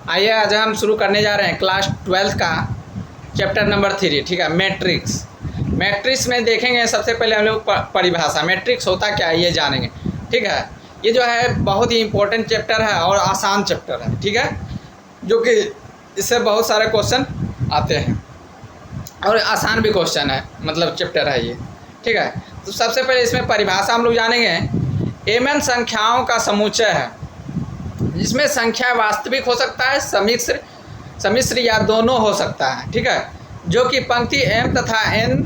आइए आज हम शुरू करने जा रहे हैं क्लास 12 का चैप्टर नंबर 3। ठीक है, मैट्रिक्स। मैट्रिक्स में देखेंगे सबसे पहले हम लोग परिभाषा, मैट्रिक्स होता क्या है ये जानेंगे। ठीक है, ये जो है बहुत ही इम्पोर्टेंट चैप्टर है और आसान चैप्टर है। ठीक है, जो कि इससे बहुत सारे क्वेश्चन आते हैं और आसान भी क्वेश्चन है, मतलब चैप्टर है ये। ठीक है, तो सबसे पहले इसमें परिभाषा हम लोग जानेंगे। एम संख्याओं का समुच्चय है जिसमें संख्या वास्तविक हो सकता है, सम्मिश्र या दोनों हो सकता है। ठीक है, जो कि पंक्ति m तथा n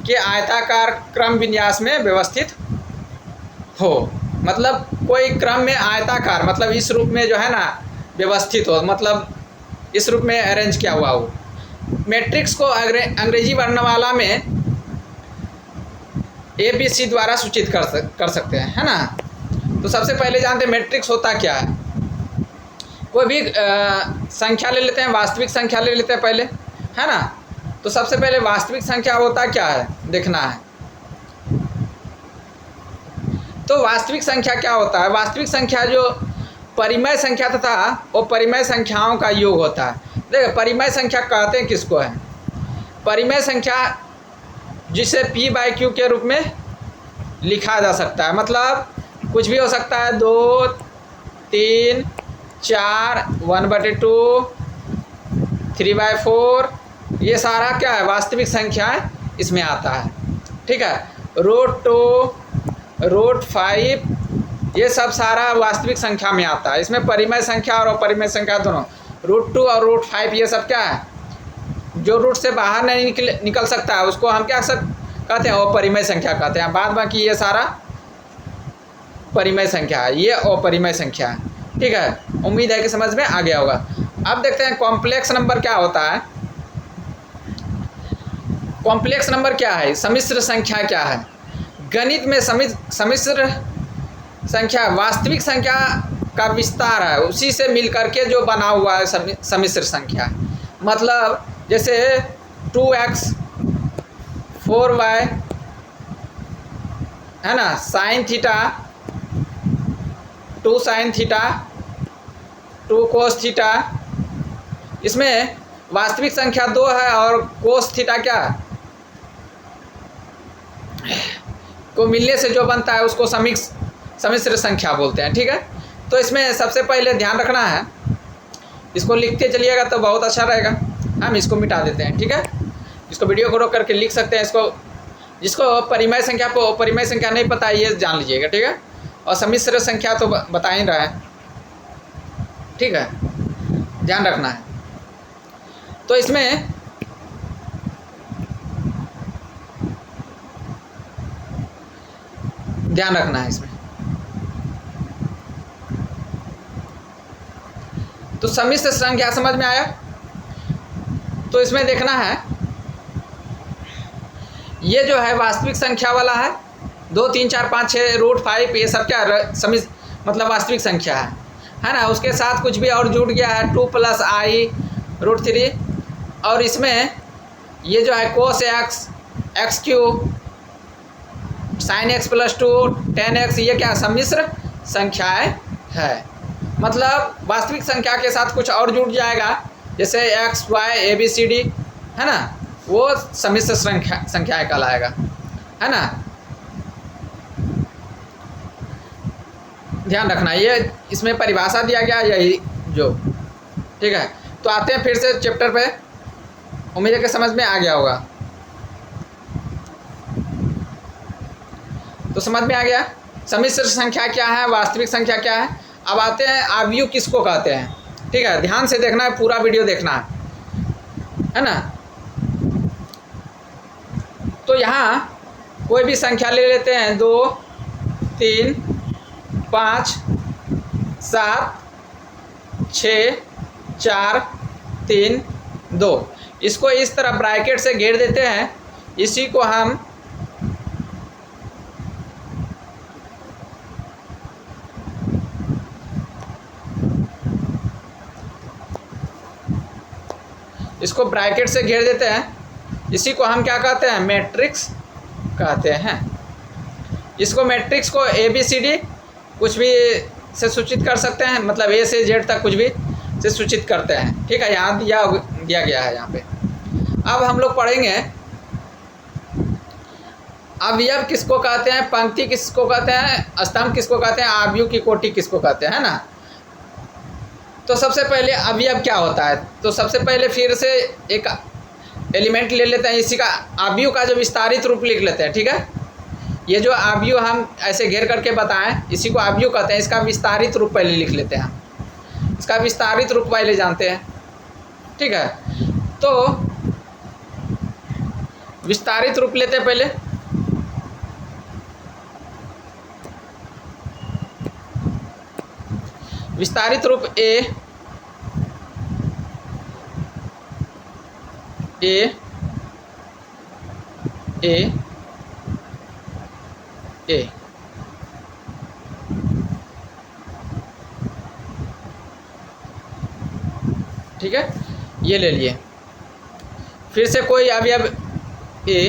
के आयताकार क्रम विन्यास में व्यवस्थित हो। मतलब कोई क्रम में आयताकार, मतलब इस रूप में जो है ना व्यवस्थित हो, मतलब इस रूप में अरेंज किया हुआ हो। मैट्रिक्स को अंग्रेजी वर्णमाला में ABC द्वारा सूचित कर सकते हैं, है ना। तो सबसे पहले जानते हैं मैट्रिक्स होता क्या है। कोई भी संख्या ले लेते हैं, वास्तविक संख्या ले लेते हैं पहले, है ना। तो सबसे पहले वास्तविक संख्या होता क्या है देखना है। तो वास्तविक संख्या क्या होता है? वास्तविक संख्या जो परिमेय संख्या तथा वो परिमेय संख्याओं का योग होता है। देखो, परिमेय संख्या कहते हैं किसको है? परिमेय संख्या जिसे P/Q के रूप में लिखा जा सकता है। मतलब कुछ भी हो सकता है, 2, 3, 4, 1/2, 3/4, ये सारा क्या है? वास्तविक संख्या है, इसमें आता है। ठीक है, √2, √5, ये सब सारा वास्तविक संख्या में आता है। इसमें परिमेय संख्या और अपरिमेय संख्या दोनों, √2 और √5 ये सब क्या है? जो रूट से बाहर नहीं निकल सकता है उसको हम क्या कहते हैं? अपरिमेय संख्या कहते हैं। बाद बाकी ये सारा परिमेय संख्या है, ये अपरिमेय संख्या है। ठीक है, उम्मीद है कि समझ में आ गया होगा। अब देखते हैं कॉम्प्लेक्स नंबर क्या होता है। कॉम्प्लेक्स नंबर क्या है? सम्मिश्र संख्या क्या है? गणित में सम्मिश्र संख्या वास्तविक संख्या का विस्तार है, उसी से मिलकर के जो बना हुआ है सम्मिश्र संख्या। मतलब जैसे 2x 4y है ना, sin theta 2 sin theta 2 cos theta. इसमें वास्तविक संख्या 2 है और cos थीटा क्या को मिलने से जो बनता है उसको सम्मिश्र संख्या बोलते हैं। ठीक है, तो इसमें सबसे पहले ध्यान रखना है, इसको लिखते चलिएगा तो बहुत अच्छा रहेगा। हम इसको मिटा देते हैं। ठीक है, इसको वीडियो को रोक करके लिख सकते हैं। इसको जिसको परिमेय संख्या को परिमेय संख्या नहीं पता है ये जान लीजिएगा। ठीक है, और सम्मिश्र संख्या तो बता ही रहा है। ठीक है, ध्यान रखना है। तो इसमें ध्यान रखना है इसमें। तो सम्मिश्र संख्या समझ में आया? तो इसमें देखना है, ये जो है वास्तविक संख्या वाला है, 2, 3, 4, 5, 6, √5 ये सब क्या मतलब वास्तविक संख्या है ना। उसके साथ कुछ भी और जुड़ गया है, 2 + i √3। और इसमें ये जो है cos x, x3, sin x + 2, tan x, ये क्या सम्मिश्र संख्याएं है। मतलब वास्तविक संख्या के साथ कुछ और जुड़ जाएगा, जैसे x, y, ABCD है ना, वो सम्मिश्र संख्याएं कहलाएगा, है ना। ध्यान रखना, ये इसमें परिभाषा दिया गया यही जो। ठीक है, तो आते हैं फिर से चैप्टर पे। उम्मीद है कि समझ में आ गया होगा। तो समझ में आ गया सम्मिश्र संख्या क्या है, वास्तविक संख्या क्या है। अब आते हैं आव्यूह किसको कहते हैं। ठीक है, ध्यान से देखना है, पूरा वीडियो देखना है ना। तो यहाँ कोई भी संख्या ले लेते हैं, 2, 3, 5, 7, 6, 4, 3, 2। इसको इस तरह ब्रैकेट से घेर देते हैं। इसी को हम इसको ब्रैकेट से घेर देते हैं। इसी को हम क्या कहते हैं? मैट्रिक्स कहते हैं। इसको मैट्रिक्स को ABCD कुछ भी से सूचित कर सकते हैं, मतलब A से Z तक कुछ भी से सूचित करते हैं। ठीक है, यहाँ दिया गया है यहाँ पे। अब हम लोग पढ़ेंगे अवयव किसको कहते हैं, पंक्ति किसको कहते हैं, स्तंभ किसको कहते हैं, आव्यूह की कोटि किसको कहते हैं, है ना। तो सबसे पहले अवयव क्या होता है, तो सबसे पहले फिर से एक एलिमेंट ले लेते हैं, इसी का आव्यूह का जो विस्तारित रूप लिख लेते हैं। ठीक है, ये जो आव्यूह हम ऐसे घेर करके बताएं, इसी को आव्यूह कहते हैं। इसका विस्तारित रूप पहले लिख लेते हैं, इसका विस्तारित रूप पहले जानते हैं। ठीक है, तो विस्तारित रूप लेते हैं पहले। विस्तारित रूप ए ए ए ए ठीक है, ये ले लिए। फिर से कोई अवयव ए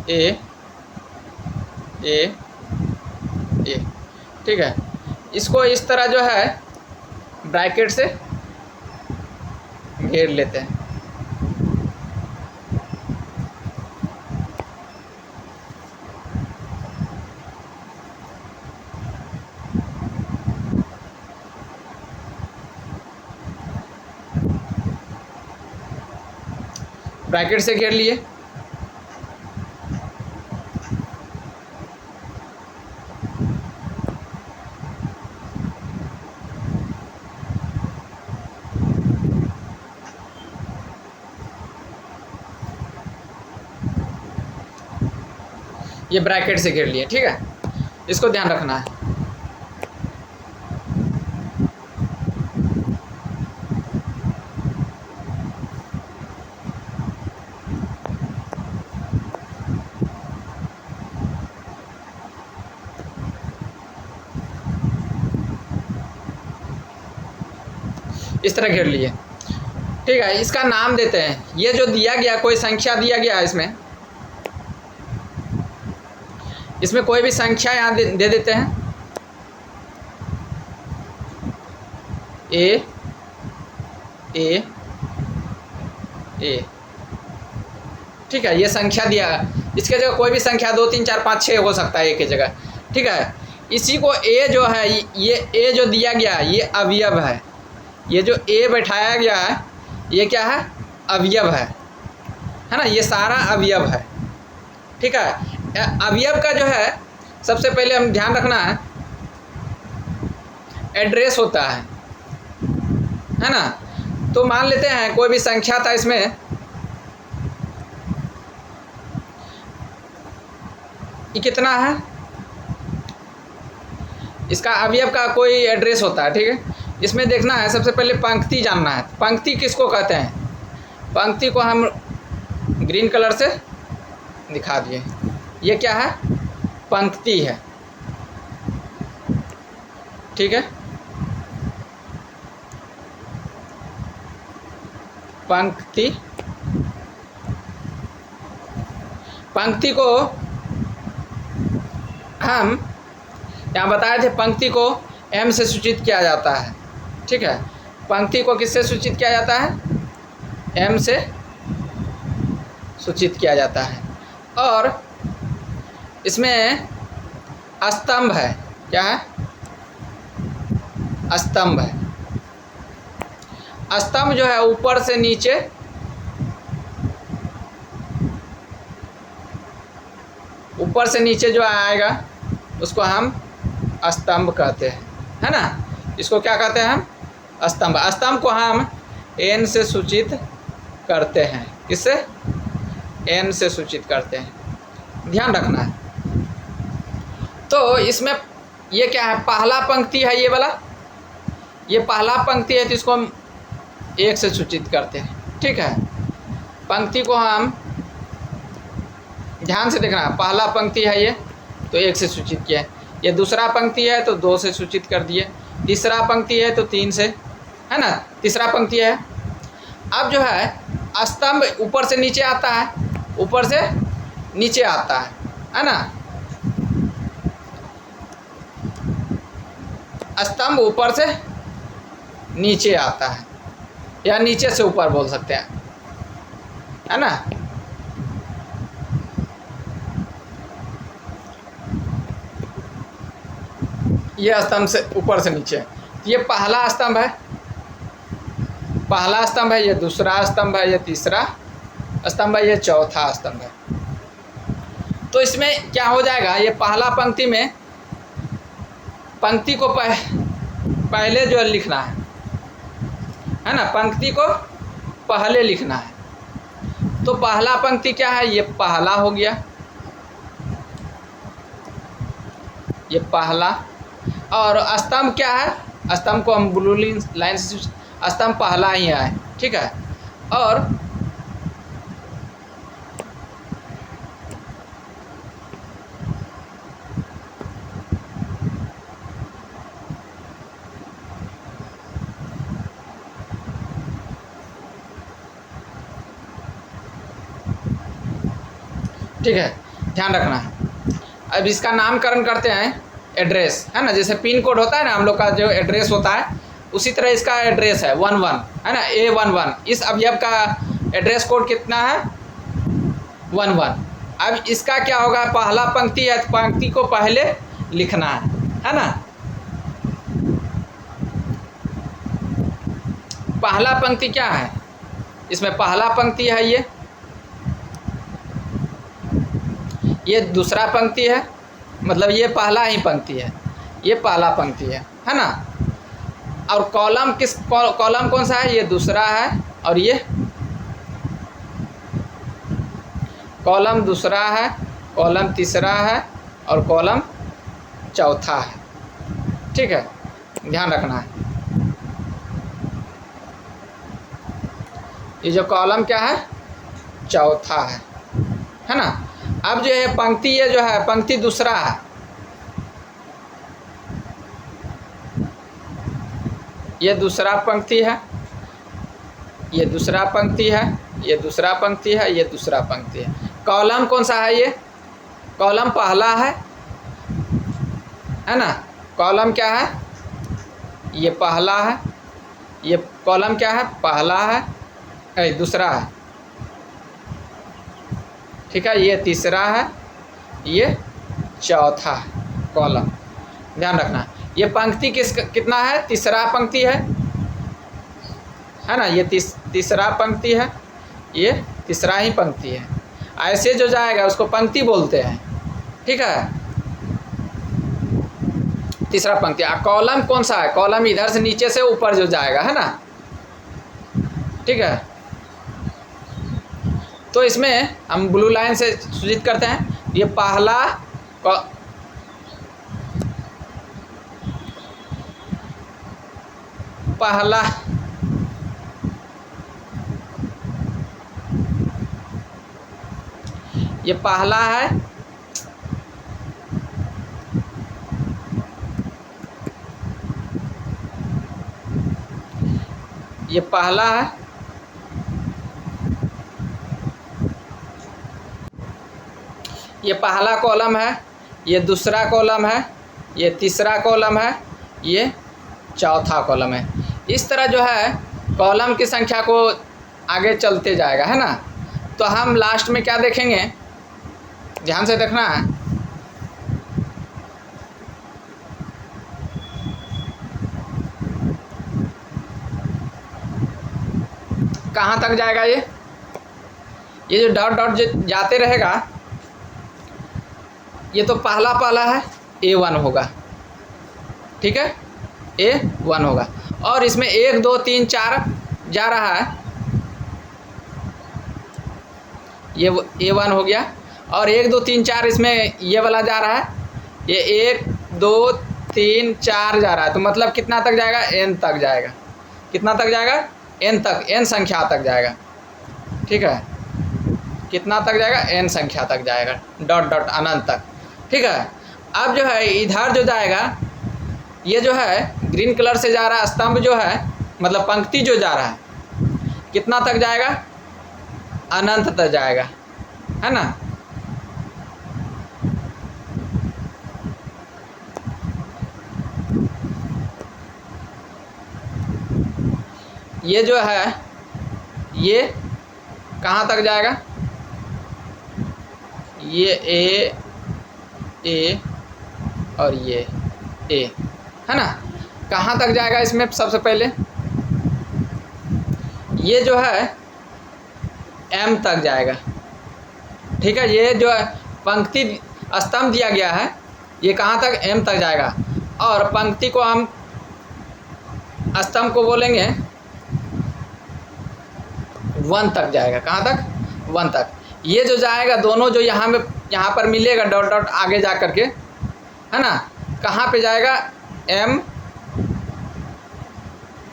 ए ए ए, ठीक है, इसको इस तरह जो है ब्रैकेट से घेर लेते हैं। ब्रैकेट से घेर लिए। ये ब्रैकेट से घेर लिए। ठीक है, इसको ध्यान रखना है। इस तरह घेर लिए। ठीक है, इसका नाम देते हैं। ये जो दिया गया, कोई संख्या दिया गया है, इसमें कोई भी संख्या यहाँ दे देते हैं। ए ए ए, ठीक है, ये संख्या दिया। इसके जगह कोई भी संख्या 2 3 4 5 6 हो सकता है एक ही जगह। ठीक है, इसी को ए जो है, ये ए जो दिया गया ये अवयव है। ये जो ए बैठाया गया है ये क्या है, अवयव है ना। ये सारा अवयव है। ठीक है, अवयव का जो है सबसे पहले हम ध्यान रखना है, एड्रेस होता है ना। तो मान लेते हैं कोई भी संख्या था, इसमें ये कितना है, इसका अवयव का कोई एड्रेस होता है। ठीक है, इसमें देखना है, सबसे पहले पंक्ति जानना है। पंक्ति किसको कहते हैं, पंक्ति को हम ग्रीन कलर से दिखा दिए। ये क्या है, पंक्ति है। ठीक है, पंक्ति, पंक्ति को हम यहाँ बताए थे, पंक्ति को एम से सूचित किया जाता है। ठीक है, पंक्ति को किससे सूचित किया जाता है, एम से सूचित किया जाता है। और इसमें स्तंभ है, क्या है, स्तंभ है। स्तंभ जो है ऊपर से नीचे, ऊपर से नीचे जो आएगा उसको हम स्तंभ कहते हैं, है ना। इसको क्या कहते हैं हम, स्तंभ। स्तंभ को हम एन से सूचित करते हैं। किससे, एन से सूचित करते हैं, ध्यान रखना है। तो इसमें ये क्या है, पहला पंक्ति है, ये वाला, ये पहला पंक्ति है, तो इसको हम 1 से सूचित करते हैं। ठीक है, पंक्ति को हम ध्यान से देखना, पहला पंक्ति है ये, तो 1 से सूचित किया। ये दूसरा पंक्ति है तो 2 से सूचित कर दिए। तीसरा पंक्ति है तो 3 से, है ना, तीसरा पंक्ति है। अब जो है स्तंभ ऊपर से नीचे आता है, ऊपर से नीचे आता है ना। स्तंभ ऊपर से नीचे आता है, या नीचे से ऊपर बोल सकते हैं, है ना। ये स्तंभ से ऊपर से नीचे, ये पहला स्तंभ है, पहला स्तंभ है, ये दूसरा स्तंभ है, ये तीसरा स्तंभ है, ये चौथा स्तंभ है। तो इसमें क्या हो जाएगा, ये पहला पंक्ति में पंक्ति को पहले जो लिखना है ना, पंक्ति को पहले लिखना है। तो पहला पंक्ति क्या है, ये पहला हो गया, ये पहला। और स्तंभ क्या है, स्तंभ को हम ब्लू लाइन से, स्तंभ पहला ही है, ठीक है। और ठीक है, ध्यान रखना है। अब इसका नामकरण करते हैं, एड्रेस है ना, जैसे पिन कोड होता है ना हम लोग का जो एड्रेस होता है, उसी तरह इसका एड्रेस है 11 है ना, A11। इस अवयव का एड्रेस कोड कितना है, 11। अब इसका क्या होगा, पहला पंक्ति है, पंक्ति को पहले लिखना है ना। पहला पंक्ति क्या है, इसमें पहला पंक्ति है, ये दूसरा पंक्ति है, मतलब ये पहला ही पंक्ति है, ये पहला पंक्ति है ना। और कॉलम कॉलम कौन सा है, ये दूसरा है, और ये कॉलम दूसरा है, कॉलम तीसरा है, और कॉलम चौथा है, ठीक है, ध्यान रखना है। ये जो कॉलम क्या है, चौथा है ना। अब जो है पंक्ति, ये जो है पंक्ति दूसरा है, ये दूसरा पंक्ति है, ये दूसरा पंक्ति है, ये दूसरा पंक्ति है, ये दूसरा पंक्ति है। कॉलम कौन सा है, ये कॉलम पहला है ना। कॉलम क्या है, ये पहला है, ये कॉलम क्या है, पहला है, दूसरा है, ठीक है, ये तीसरा है, ये चौथा है कॉलम, ध्यान रखना। ये पंक्ति कितना है, तीसरा पंक्ति है ना, ये तीसरा पंक्ति है, ये तीसरा ही पंक्ति है। ऐसे जो जाएगा उसको पंक्ति बोलते हैं, ठीक है, तीसरा पंक्ति। कॉलम कौन सा है, कॉलम इधर से नीचे से ऊपर जो जाएगा, है ना, ठीक है। तो इसमें हम ब्लू लाइन से सूचित करते हैं, ये पहला ये पहला है, ये पहला है, ये पहला कॉलम है, ये दूसरा कॉलम है, ये तीसरा कॉलम है, ये चौथा कॉलम है। इस तरह जो है कॉलम की संख्या को आगे चलते जाएगा, है ना। तो हम लास्ट में क्या देखेंगे, ध्यान से देखना है, कहाँ तक जाएगा, ये जो डॉट डॉट जाते रहेगा, ये तो पहला है, A1 होगा, ठीक है, A1 होगा। और इसमें 1 2 3 4 जा रहा है, ये A1 हो गया। और 1 2 3 4 इसमें ये वाला जा रहा है, ये 1 2 3 4 जा रहा है। तो मतलब कितना तक जाएगा, N तक जाएगा। कितना तक जाएगा, N तक, N संख्या तक जाएगा, ठीक है। कितना तक जाएगा, N संख्या तक जाएगा, डॉट डॉट अनंत तक, ठीक है। अब जो है इधर जो जाएगा, ये जो है ग्रीन कलर से जा रहा है स्तंभ जो है, मतलब पंक्ति जो जा रहा है, कितना तक जाएगा, अनंत तक जाएगा, है ना। ये जो है ये कहाँ तक जाएगा, ये ए और ये ए है ना, कहाँ तक जाएगा इसमें सबसे पहले ये जो है एम तक जाएगा। ठीक है, ये जो है पंक्ति स्तंभ दिया गया है ये कहाँ तक, एम तक जाएगा। और पंक्ति को हम स्तंभ को बोलेंगे 1 तक जाएगा। कहाँ तक, 1 तक। ये जो जाएगा दोनों जो यहाँ पर मिलेगा डॉट डॉट आगे जा कर के है ना, कहाँ पे जाएगा, एम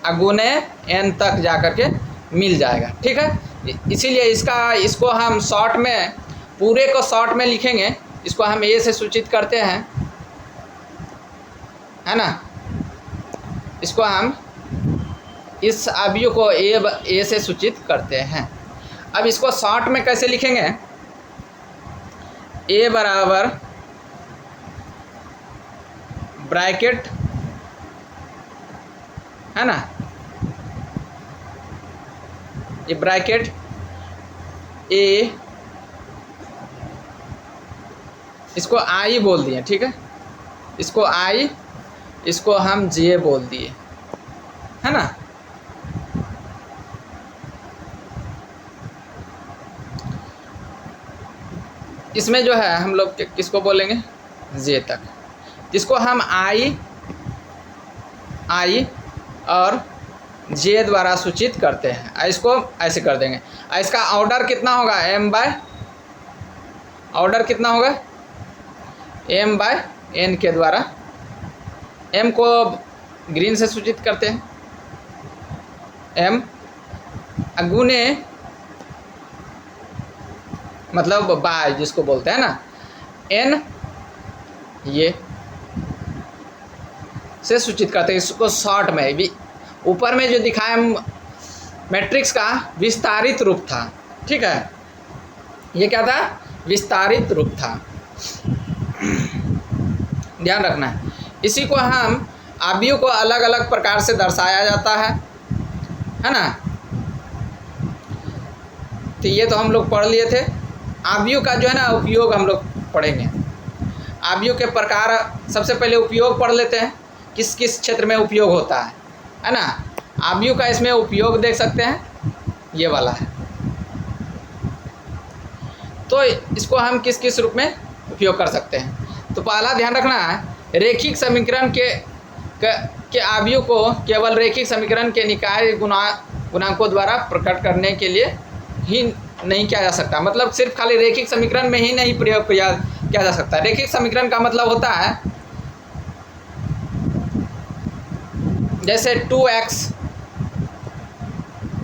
अगुने एन तक जा कर के मिल जाएगा। ठीक है, इसीलिए इसको हम शॉर्ट में, पूरे को शॉर्ट में लिखेंगे, इसको हम ए से सूचित करते हैं है ना, इसको हम इस अवयव को ए से सूचित करते हैं। अब इसको शॉर्ट में कैसे लिखेंगे, ए बराबर ब्रैकेट है ना, ये ब्रैकेट ए, इसको आई बोल दिए। ठीक है, इसको आई, इसको हम जे बोल दिए है ना। इसमें जो है हम लोग किसको बोलेंगे, जे तक, जिसको हम आई और जे द्वारा सूचित करते हैं। इसको ऐसे कर देंगे। इसका ऑर्डर कितना होगा, एम बाय, ऑर्डर कितना होगा, एम बाय एन के द्वारा। एम को ग्रीन से सूचित करते हैं, एम अगुने मतलब बाय जिसको बोलते हैं ना, एन ये से सूचित करते हैं। इसको शॉर्ट में भी ऊपर में जो दिखाया मैट्रिक्स का विस्तारित रूप था। ठीक है, ये क्या था, विस्तारित रूप था, ध्यान रखना है। इसी को हम अवयव को अलग अलग प्रकार से दर्शाया जाता है ना। तो ये तो हम लोग पढ़ लिए थे। अवयव का जो है ना उपयोग हम लोग पढ़ेंगे। अवयव के प्रकार सबसे पहले उपयोग पढ़ लेते हैं, किस किस क्षेत्र में उपयोग होता है ना। अवयव का इसमें उपयोग देख सकते हैं, ये वाला है। तो इसको हम किस किस रूप में उपयोग कर सकते हैं। तो पहला ध्यान रखना है, रेखिक समीकरण के अवयव को केवल रेखिक समीकरण के निकाय गुणांकों द्वारा प्रकट करने के लिए ही नहीं किया जा सकता। मतलब सिर्फ खाली रेखिक समीकरण में ही नहीं प्रयोग किया जा सकता। रेखिक समीकरण का मतलब होता है जैसे 2x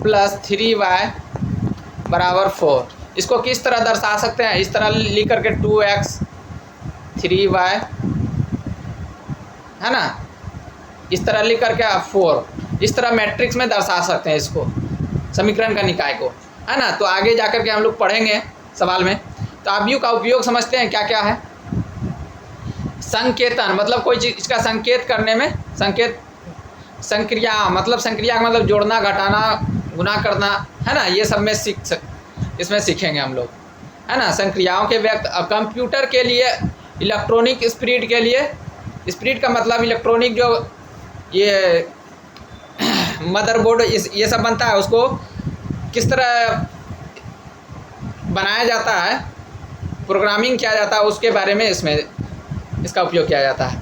+ 3y = 4। इसको किस तरह दर्शा सकते हैं, इस तरह लिख करके 2x 3y है ना, इस तरह लिख करके 4, इस तरह मैट्रिक्स में दर्शा सकते हैं इसको, समीकरण का निकाय को, है ना। तो आगे जाकर के हम लोग पढ़ेंगे सवाल में। तो अवयव का उपयोग समझते हैं क्या क्या है। संकेतन मतलब कोई चीज़ इसका संकेत करने में, संक्रिया मतलब संक्रिया का मतलब जोड़ना, घटाना, गुणा करना, है ना। ये सब में इसमें सीखेंगे हम लोग, है ना। संक्रियाओं के व्यक्त कंप्यूटर के लिए इलेक्ट्रॉनिक स्प्रिट के लिए, स्प्रिट का मतलब इलेक्ट्रॉनिक जो ये मदरबोर्ड ये सब बनता है, उसको किस तरह बनाया जाता है, प्रोग्रामिंग किया जाता है, उसके बारे में इसमें इसका उपयोग किया जाता है।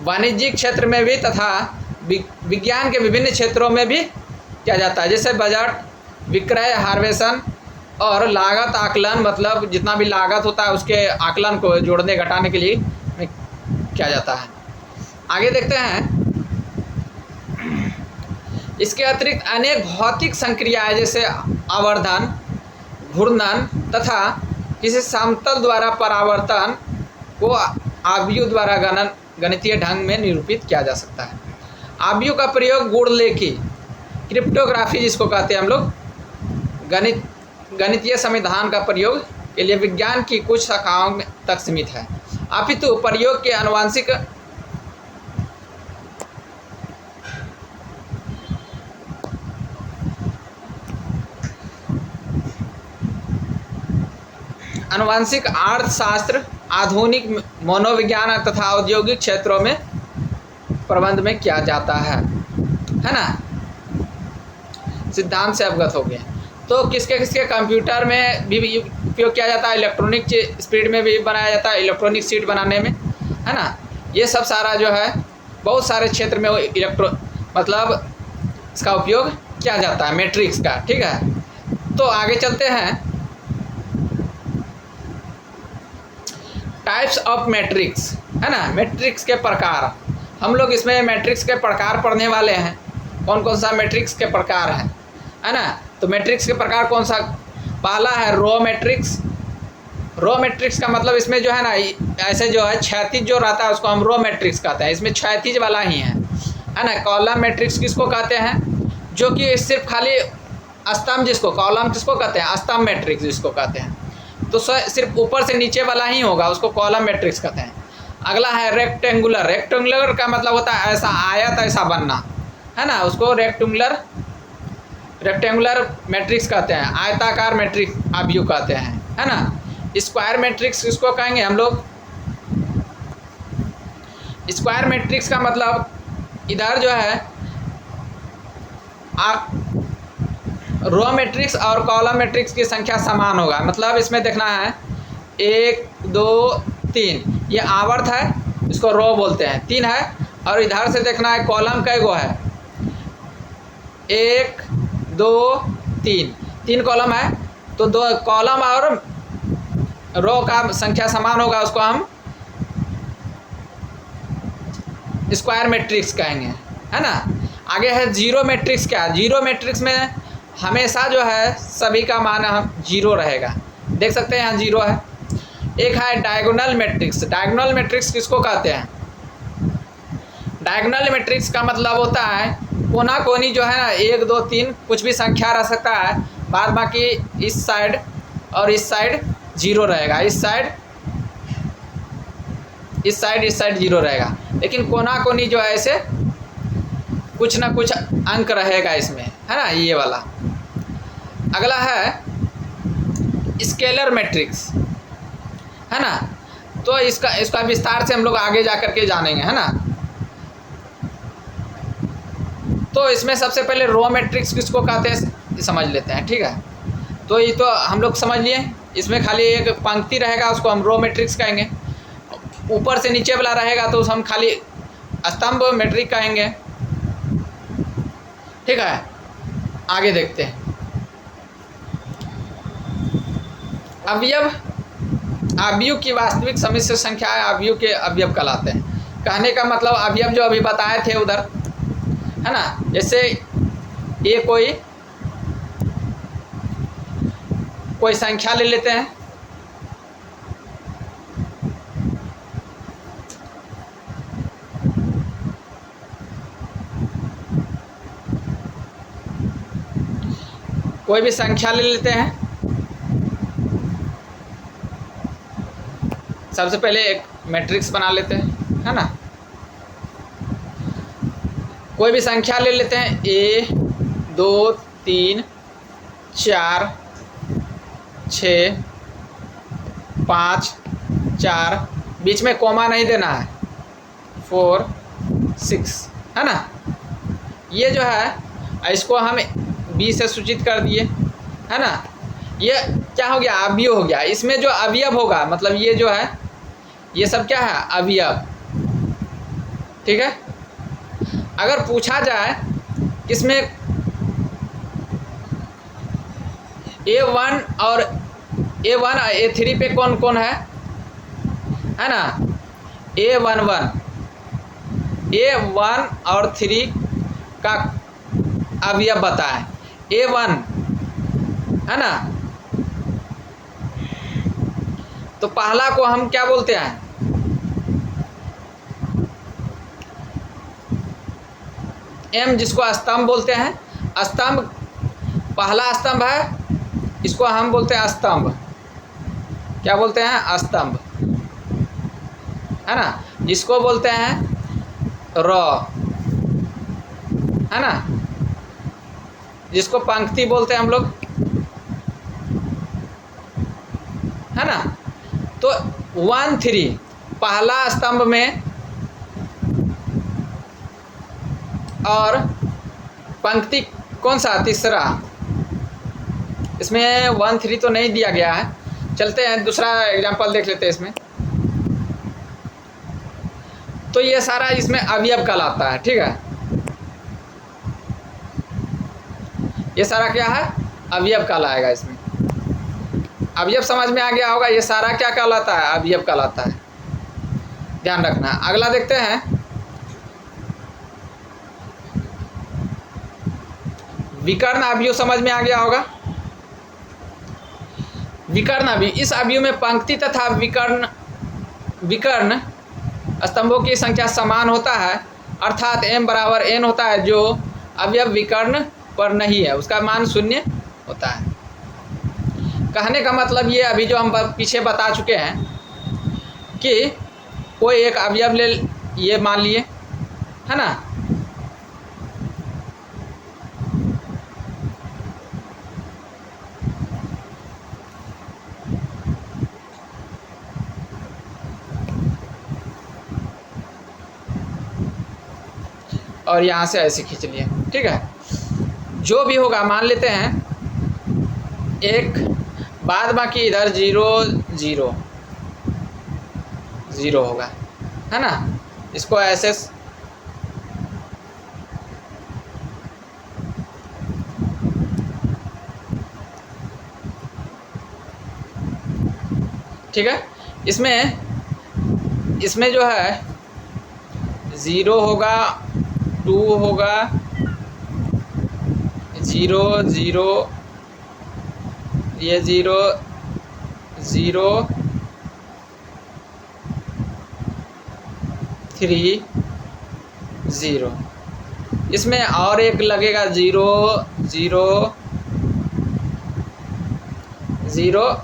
वाणिज्यिक क्षेत्र में भी तथा विज्ञान के विभिन्न क्षेत्रों में भी किया जाता है, जैसे बजट, विक्रय, हार्वेशन और लागत आकलन, मतलब जितना भी लागत होता है उसके आकलन को जोड़ने घटाने के लिए किया जाता है। आगे देखते हैं, इसके अतिरिक्त अनेक भौतिक संक्रियाएं जैसे आवर्धन, घूर्णन तथा किसी समतल द्वारा परावर्तन को अवयव द्वारा गणितीय ढंग में निरूपित किया जा सकता है। अवयव का प्रयोग गुणलेखी, क्रिप्टोग्राफी जिसको कहते हैं हम लोग, गणितीय संविधान का प्रयोग के लिए विज्ञान की कुछ शाखाओं तक सीमित है, अपितु प्रयोग के आनुवंशिक आनुवंशिक अर्थशास्त्र आधुनिक मनोविज्ञान तथा औद्योगिक क्षेत्रों में प्रबंध में किया जाता है ना। सिद्धांत से अवगत हो गए। तो किसके किसके कंप्यूटर में भी उपयोग किया जाता है, इलेक्ट्रॉनिक स्पीड में भी बनाया जाता है, इलेक्ट्रॉनिक शीट बनाने में, है ना। ये सब सारा जो है बहुत सारे क्षेत्र में मतलब इसका उपयोग किया जाता है मैट्रिक्स का, ठीक है। तो आगे चलते हैं। टाइप्स ऑफ मैट्रिक्स, है ना, मैट्रिक्स के प्रकार। हम लोग इसमें मैट्रिक्स के प्रकार पढ़ने वाले हैं, कौन कौन सा मैट्रिक्स के प्रकार है ना। तो मैट्रिक्स के प्रकार कौन सा, पहला है रो मैट्रिक्स। रो मैट्रिक्स का मतलब इसमें जो है ना ऐसे जो है क्षैतिज जो रहता है उसको हम रो मैट्रिक्स कहते हैं, इसमें क्षैतिज वाला ही है ना। कॉलम मैट्रिक्स किसको कहते हैं, जो कि सिर्फ खाली स्तंभ, जिसको कॉलम किसको कहते हैं, स्तंभ मैट्रिक्स जिसको कहते हैं। तो सिर्फ ऊपर से नीचे वाला ही होगा, उसको कॉलम मैट्रिक्स कहते हैं। अगला है रेक्टेंगुलर। रेक्टेंगुलर का मतलब होता है ऐसा आयत ऐसा बनना, है ना, उसको रेक्टेंगुलर मैट्रिक्स कहते हैं, आयताकार मैट्रिक्स अवयव कहते हैं, है ना। स्क्वायर मैट्रिक्स किसको कहेंगे हम लोग, स्क्वायर मैट्रिक्स का मतलब इधर जो है रो मैट्रिक्स और कॉलम मैट्रिक्स की संख्या समान होगा। मतलब इसमें देखना है 1 2 3 ये आवर्त है, इसको रो बोलते हैं, 3 है। और इधर से देखना है कॉलम कई गो है, 1 2 3 कॉलम है। तो 2 कॉलम और रो का संख्या समान होगा, उसको हम स्क्वायर मैट्रिक्स कहेंगे, है ना। आगे है जीरो मैट्रिक्स। क्या जीरो मैट्रिक्स में हमेशा जो है सभी का मान हम जीरो रहेगा, देख सकते हैं यहाँ जीरो है। एक है डायगोनल मैट्रिक्स। डायगोनल मैट्रिक्स किसको कहते हैं, डायगोनल मैट्रिक्स का मतलब होता है कोना कोनी जो है ना 1 2 3 कुछ भी संख्या रह सकता है, बाद बाकी इस साइड और इस साइड जीरो रहेगा, इस साइड जीरो रहेगा। लेकिन कोना कोनी जो है ऐसे कुछ ना कुछ अंक रहेगा इसमें, है ना, ये वाला। अगला है स्केलर मैट्रिक्स, है ना। तो इसका विस्तार से हम लोग आगे जा कर के जानेंगे, है ना। तो इसमें सबसे पहले रो मैट्रिक्स किसको कहते हैं समझ लेते हैं, ठीक है। तो ये तो हम लोग समझ लिए, इसमें खाली एक पंक्ति रहेगा उसको हम रो मैट्रिक्स कहेंगे, ऊपर से नीचे वाला रहेगा तो हम खाली स्तंभ मैट्रिक्स कहेंगे, ठीक है। आगे देखते हैं। अवयव की वास्तविक सम्मिश्र संख्या अवयव के अवयव कहलाते हैं। कहने का मतलब अवयव जो अभी बताए थे उधर, है ना। जैसे ये कोई संख्या ले लेते हैं, कोई भी संख्या ले लेते हैं। सबसे पहले एक मैट्रिक्स बना लेते हैं, है ना। कोई भी संख्या ले लेते हैं, 1 2 3 4 6 5 4, बीच में कोमा नहीं देना है, 4 6, है ना। ये जो है इसको हम बी से सूचित कर दिए, है ना। ये क्या हो गया, अवयव हो गया। इसमें जो अवयव होगा मतलब ये जो है ये सब क्या है, अवयव, ठीक है। अगर पूछा जाए इसमें A1 और A3 पे कौन कौन है ना, A1 और 3 का अवयव बताएं। A1 है ना, तो पहला को हम क्या बोलते हैं, M जिसको स्तंभ बोलते हैं। स्तंभ पहला स्तंभ है, इसको हम बोलते हैं स्तंभ। क्या बोलते हैं, स्तंभ, है ना। जिसको बोलते हैं रो, है ना। जिसको पंक्ति बोलते हैं हम लोग, है ना। तो 1 3 पहला स्तंभ में और पंक्ति कौन सा तीसरा, इसमें 1 3 तो नहीं दिया गया है। चलते हैं दूसरा एग्जांपल देख लेते हैं इसमें। तो ये सारा इसमें अवयव कहलाता है, ठीक है। ये सारा क्या है, अवयव कहलाएगा। इसमें अवयव समझ में आ गया होगा। ये सारा क्या कहलाता है, अवयव कहलाता है, ध्यान रखना। अगला देखते हैं विकर्ण अवयव, समझ में आ गया होगा। विकर्ण अवयव, इस अवयव में पंक्ति तथा विकर्ण स्तंभों की संख्या समान होता है, अर्थात m बराबर n होता है। जो अवयव विकर्ण पर नहीं है उसका मान 0 होता है। कहने का मतलब ये अभी जो हम पीछे बता चुके हैं कि कोई एक अवयव ले, ये मान लिए, है ना। और यहाँ से ऐसे खींच लिए, ठीक है। जो भी होगा मान लेते हैं एक, बाद बाकी इधर 0 0 0 होगा, है ना। इसको ऐसे ठीक है। इसमें जो है 0 होगा, 2 होगा, 0 0, ये 0 0 3 0। इसमें और एक लगेगा 0 0 0,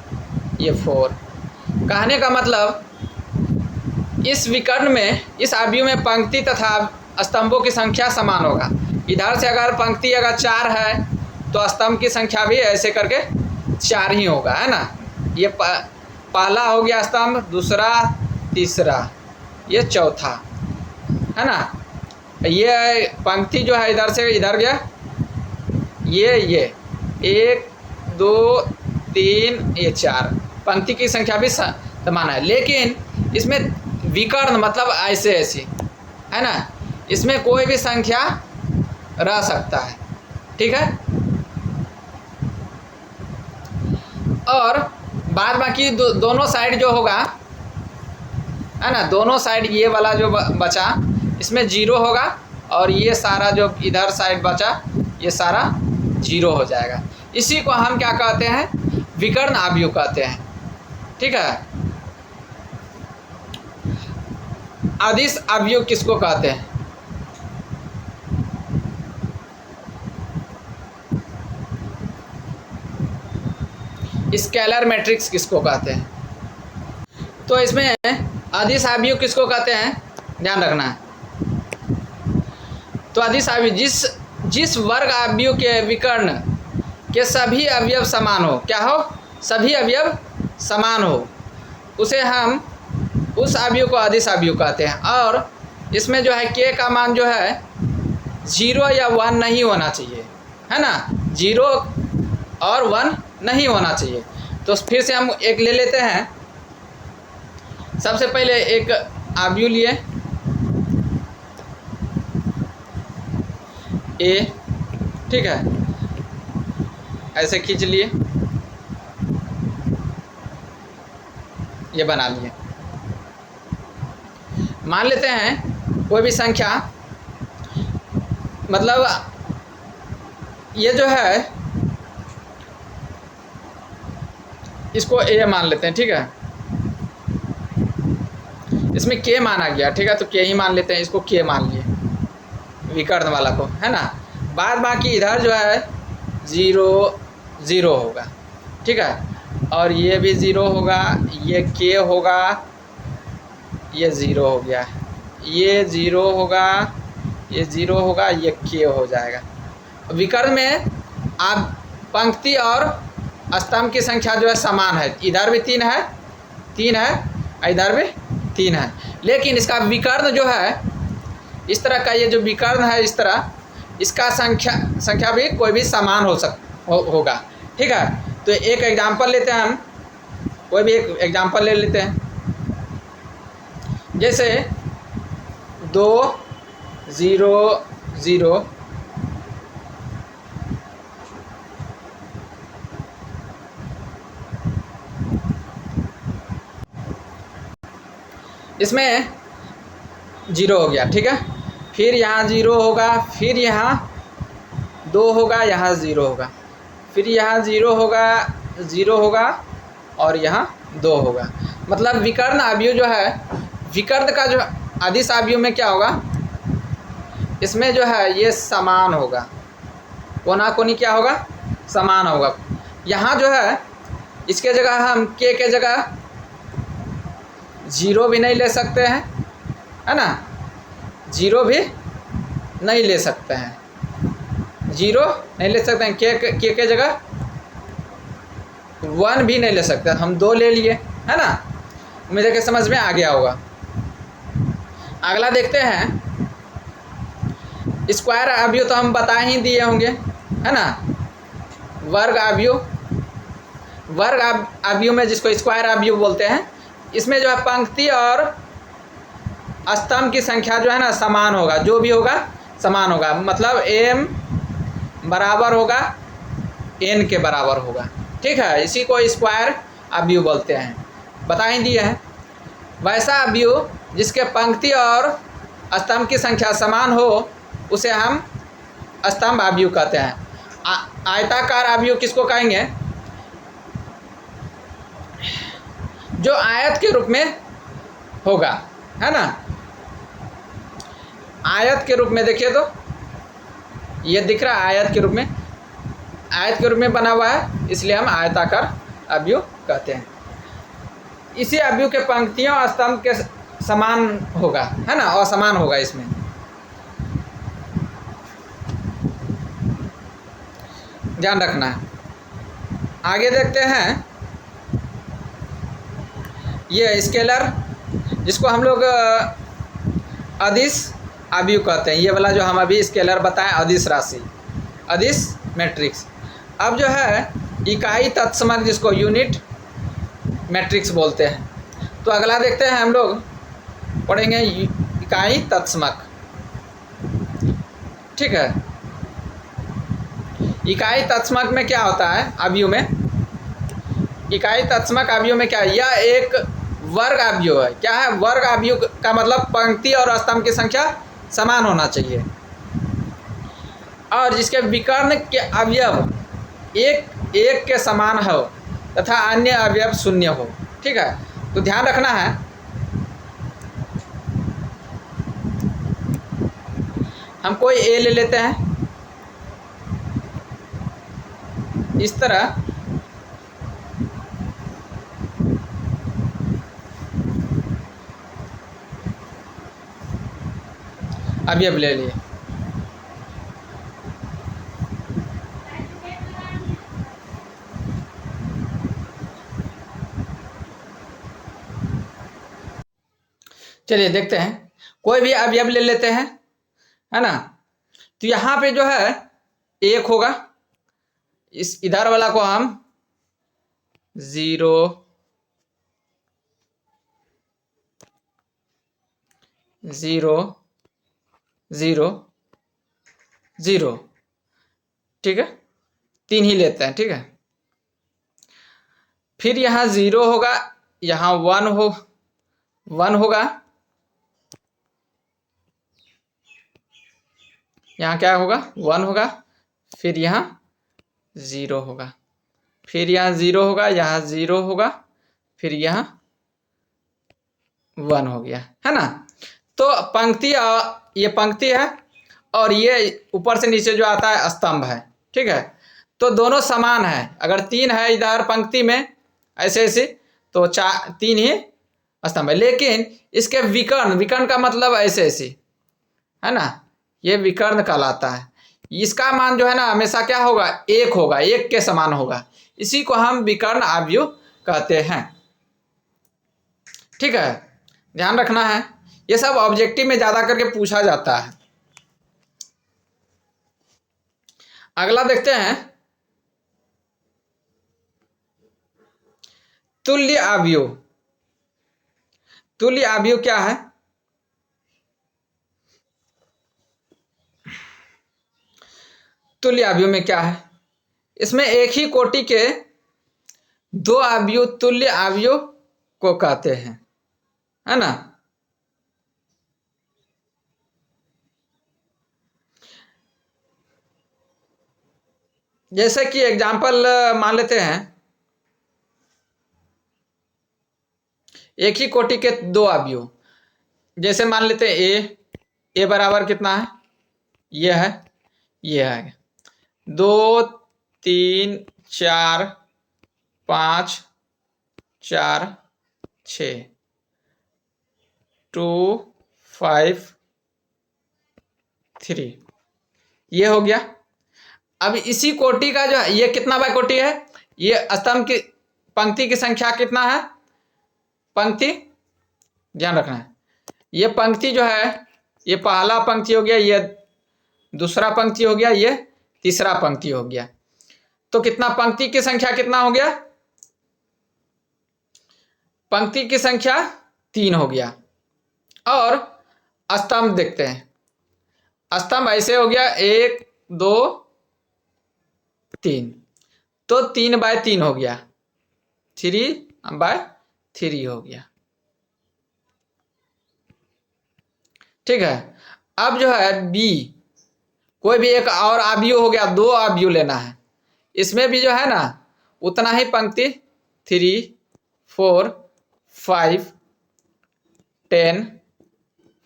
ये 4। कहने का मतलब इस विकर्ण में, इस अवयव में पंक्ति तथा स्तंभों की संख्या समान होगा। इधर से अगर पंक्ति अगर 4 है तो स्तंभ की संख्या भी ऐसे करके 4 ही होगा, है ना। ये पहला हो गया स्तंभ, दूसरा, तीसरा, ये चौथा, है ना। ये पंक्ति जो है इधर से इधर गया, ये 1 2 3, ये 4, पंक्ति की संख्या भी समान है। लेकिन इसमें विकर्ण मतलब ऐसे ऐसी, है ना। इसमें कोई भी संख्या रह सकता है, ठीक है। और बाद बाकी दोनों साइड जो होगा, है ना, दोनों साइड ये वाला जो बचा इसमें 0 होगा, और ये सारा जो इधर साइड बचा ये सारा 0 हो जाएगा। इसी को हम क्या कहते हैं, विकर्ण अवयव कहते हैं, ठीक है। अदिश अवयव किसको कहते हैं, स्केलर मैट्रिक्स किसको कहते हैं। तो इसमें अदिश अवयव किसको कहते हैं, ध्यान रखना है। तो अदिश अवयव जिस वर्ग अवयव के विकर्ण के सभी अवयव समान हो, क्या हो, सभी अवयव समान हो, उसे हम उस अवयव को अदिश अवयव कहते हैं। और इसमें जो है k का मान जो है 0 या 1 नहीं होना चाहिए, है ना। 0 और 1 नहीं होना चाहिए। तो फिर से हम एक ले लेते हैं। सबसे पहले एक अवयव लिए a, ठीक है, ऐसे खींच लिए, ये बना लिए। मान लेते हैं कोई भी संख्या, मतलब ये जो है इसको a मान लेते हैं, ठीक है। इसमें k माना गया, ठीक है, तो k ही मान लेते हैं। इसको k मान लिए विकर्ण वाला को, है ना। बाद बाकी इधर जो है 0 0 होगा, ठीक है, और ये भी 0 होगा, ये k होगा, ये 0 हो गया, ये 0 होगा, ये 0 होगा, ये k हो जाएगा। विकर्ण में आप पंक्ति और स्तंभ की संख्या जो है समान है, इधर भी 3 है, 3 है, इधर भी 3 है, लेकिन इसका विकर्ण जो है इस तरह का, ये जो विकर्ण है इस तरह, इसका संख्या भी कोई भी समान होगा। ठीक है, तो एक एग्जांपल लेते हैं हम, कोई भी एक एग्जांपल ले लेते हैं, जैसे 2 0 0 इसमें 0 हो गया। ठीक है, फिर यहाँ 0 होगा, फिर यहाँ 2 होगा, यहाँ 0 होगा, फिर यहाँ 0 होगा, 0 होगा और यहाँ 2 होगा। मतलब विकर्ण अवयव जो है, विकर्ण का जो अदिश अवयव में क्या होगा, इसमें जो है ये समान होगा, कोना कोनी क्या होगा, समान होगा। यहाँ जो है इसके जगह हम के जगह 0 भी नहीं ले सकते हैं, है ना, 0 भी नहीं ले सकते हैं, 0 नहीं ले सकते हैं, के जगह 1 भी नहीं ले सकते, हम 2 ले लिए, है ना। उम्मीद है कि समझ में आ गया होगा। अगला देखते हैं, स्क्वायर अवयव तो हम बता ही दिए होंगे, है ना। वर्ग अवयव, वर्ग अवयव में जिसको स्क्वायर अवयव बोलते हैं, इसमें जो है पंक्ति और स्तंभ की संख्या जो है ना समान होगा, जो भी होगा समान होगा, मतलब m बराबर होगा n के बराबर होगा। ठीक है, इसी को स्क्वायर अवयव बोलते हैं, बता ही दिए हैं। वैसा अवयव जिसके पंक्ति और स्तंभ की संख्या समान हो उसे हम स्तंभ अवयव कहते हैं। आयताकार अवयव किसको कहेंगे, जो आयत के रूप में होगा, है ना। आयत के रूप में देखिए तो ये दिख रहा है, आयत के रूप में, आयत के रूप में बना हुआ है, इसलिए हम आयताकार अवयव कहते हैं। इसी अवयव के पंक्तियों और स्तंभ के समान होगा, है ना, असमान होगा इसमें। ध्यान रखना है। आगे देखते हैं, ये स्केलर जिसको हम लोग अदिश अवयव कहते हैं, ये वाला जो हम अभी स्केलर बताएं, अदिश राशि, अदिश मैट्रिक्स। अब जो है इकाई तत्समक जिसको यूनिट मैट्रिक्स बोलते हैं, तो अगला देखते हैं, हम लोग पढ़ेंगे इकाई तत्समक। ठीक है, इकाई तत्समक में क्या होता है अवयव में, इकाई तत्समक अवयव में क्या है, यह एक वर्ग अवयव है। क्या है, वर्ग अवयव का मतलब पंक्ति और स्तंभ की संख्या समान होना चाहिए, और जिसके विकर्ण के अवयव एक के समान हो तथा अन्य अवयव शून्य हो। ठीक है, तो ध्यान रखना है। हम कोई ए ले लेते हैं, इस तरह अवयव ले लिए। चलिए देखते हैं, कोई भी अवयव ले लेते हैं, है ना। तो यहाँ पे जो है 1 होगा, इस इधर वाला को हम 0 0 0 0, ठीक है, 3 ही लेते हैं। ठीक है, फिर यहाँ 0 होगा, यहाँ 1 होगा, यहाँ क्या होगा, 1 होगा, फिर यहाँ 0 होगा, फिर यहाँ 0 होगा, यहाँ 0 होगा, फिर यहाँ 1 हो गया, है ना। तो पंक्ति, ये पंक्ति है और ये ऊपर से नीचे जो आता है स्तंभ है। ठीक है, तो दोनों समान है। अगर 3 है इधर पंक्ति में ऐसे ऐसे, तो 3 ही स्तंभ है, लेकिन इसके विकर्ण का मतलब ऐसे ऐसे, है ना, ये विकर्ण कहलाता है। इसका मान जो है ना हमेशा क्या होगा, 1 होगा, 1 के समान होगा। इसी को हम विकर्ण अवयव कहते हैं। ठीक है, ध्यान रखना है, ये सब ऑब्जेक्टिव में ज्यादा करके पूछा जाता है। अगला देखते हैं, तुल्य अवयव। तुल्य अवयव क्या है? तुल्य अवयव में क्या है? इसमें एक ही कोटि के दो अवयव तुल्य अवयव को कहते हैं, है ना। जैसे कि एग्जाम्पल मान लेते हैं, एक ही कोटि के दो अवयव, जैसे मान लेते हैं ए बराबर कितना है, ये है, ये है 2 3 4 5 4 6 2 5 3, ये हो गया। अब इसी कोटि का जो है, ये कितना बाय कोटि है, ये स्तंभ की पंक्ति की संख्या कितना है, पंक्ति, ध्यान रखना है, ये पंक्ति जो है, ये पहला पंक्ति हो गया, ये दूसरा पंक्ति हो गया, ये तीसरा पंक्ति हो गया। तो कितना, पंक्ति की संख्या कितना हो गया, पंक्ति की संख्या 3 हो गया। और स्तंभ देखते हैं, स्तंभ ऐसे हो गया 1 2 3, तो 3/3 हो गया, 3/3 हो गया। ठीक है, अब जो है बी, कोई भी एक और अवयव हो गया, 2 अवयव लेना है, इसमें भी जो है ना उतना ही पंक्ति 3 4 5 10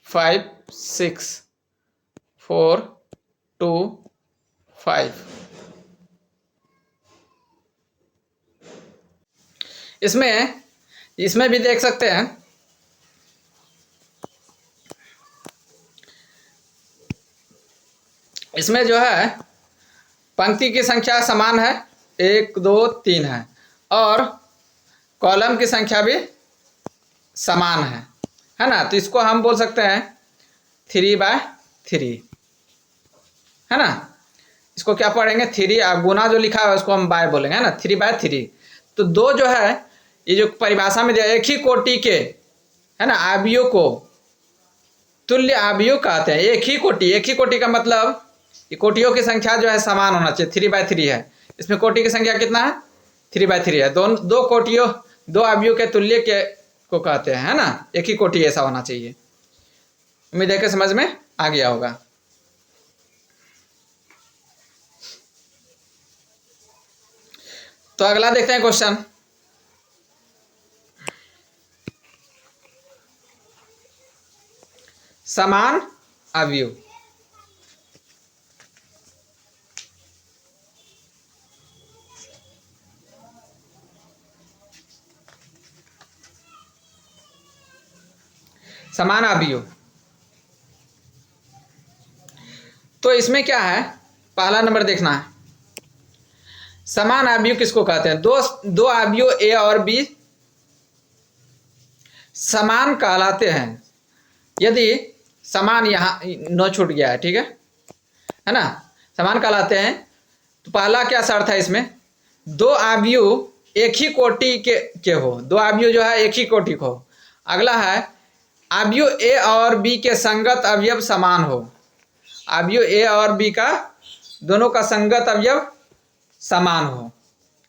5 6 4 2 5, इसमें भी देख सकते हैं, इसमें जो है पंक्ति की संख्या समान है, 1 2 3 है, और कॉलम की संख्या भी समान है ना। तो इसको हम बोल सकते हैं 3/3, है ना। इसको क्या पढ़ेंगे, 3 गुना जो लिखा है उसको हम बाय बोलेंगे, है ना, 3/3। तो दो जो है, ये जो परिभाषा में दिया, एक ही कोटि के, है ना, अवयव को तुल्य अवयव कहते हैं। एक ही कोटि का मतलब ये कोटियों की संख्या जो है समान होना चाहिए, 3/3 है, इसमें कोटि की संख्या कितना है, 3/3 है। दो कोटियों, दो अवयव के तुल्य के को कहते हैं, है ना, एक ही कोटि ऐसा होना चाहिए। उम्मीद है कि समझ में आ गया होगा। तो अगला देखते हैं क्वेश्चन, समान अवयव। समान अवयव, तो इसमें क्या है, पहला नंबर देखना है, समान अवयव किसको कहते हैं, दो अवयव ए और बी समान कहलाते हैं यदि समान, यहाँ नो छूट गया है, ठीक है ना, समान कहलाते हैं। तो पहला क्या शर्त है इसमें, दो अवयव एक ही कोटि के हो, दो अवयव जो है एक ही कोटि को हो। अगला है अवयव ए और बी के संगत अवयव समान हो, अवयव ए और बी का दोनों का संगत अवयव समान हो,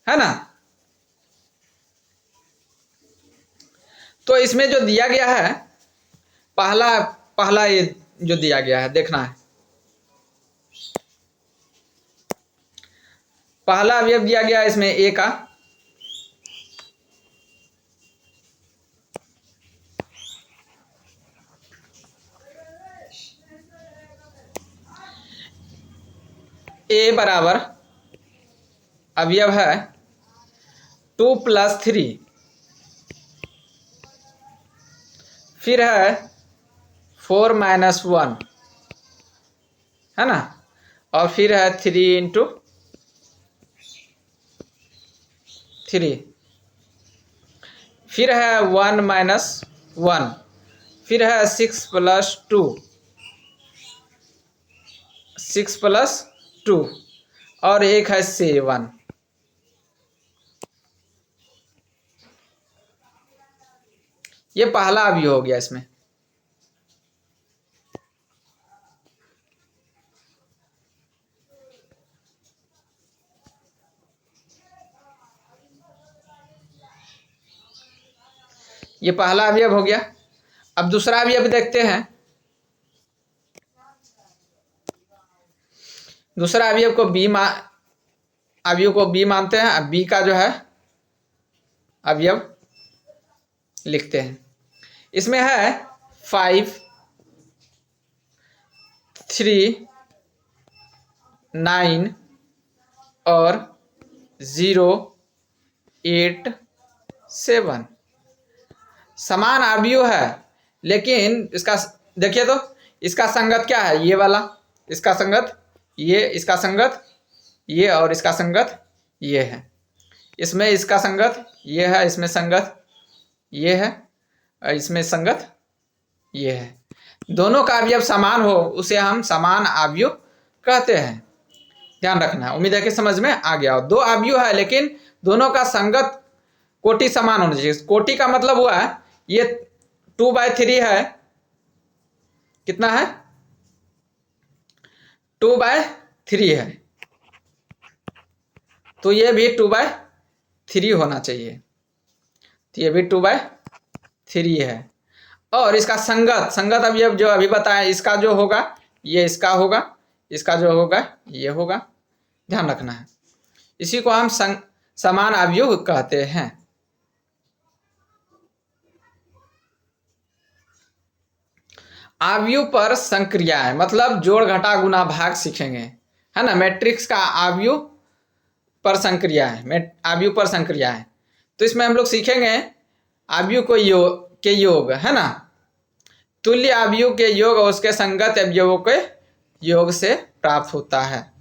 है ना। तो इसमें जो दिया गया है, पहला ये जो दिया गया है देखना है, पहला अवयव दिया गया है इसमें ए का, ए बराबर अवयव है 2 + 3, फिर है 4 - 1, है ना, और फिर है 3 × 3, फिर है 1 माइनस 1, फिर है 6 प्लस 2, 6 प्लस 2 और एक है 7। ये पहला अवयव हो गया इसमें। ये पहला अवयव हो गया। अब दूसरा अवयव देखते हैं। दूसरा अवयव को बी मानते हैं। बी का जो है अवयव लिखते हैं। इसमें है 5, 3, 9 और 0, 8, 7। समान अवयव है, लेकिन इसका देखिए तो इसका संगत क्या है, ये वाला, इसका संगत ये, इसका संगत ये और इसका संगत ये है। इसमें इसका संगत ये है, इसमें संगत ये है और इसमें संगत ये है। दोनों का अवयव समान हो उसे हम समान अवयव कहते हैं। ध्यान रखना है। उम्मीद है कि समझ में आ गया हो। दो अवयव है लेकिन दोनों का संगत कोटि समान होना चाहिए। कोटि का मतलब हुआ है ये 2/3 है, कितना है, 2/3 है, तो ये भी 2/3 होना चाहिए। तो ये भी 2/3 है। और इसका संगत अवयव जो अभी बताया, इसका जो होगा ये इसका होगा, इसका जो होगा ये होगा। ध्यान रखना है। इसी को हम समान अवयव कहते हैं। अवयव पर संक्रियाएं मतलब जोड़ घटा गुना भाग सीखेंगे, है ना। मैट्रिक्स का अवयव पर संक्रियाएं, अवयव पर संक्रियाएं। तो इसमें हम लोग सीखेंगे अवयव को के योग, है ना। तुल्य अवयव के योग और उसके संगत अवयवों के योग से प्राप्त होता है।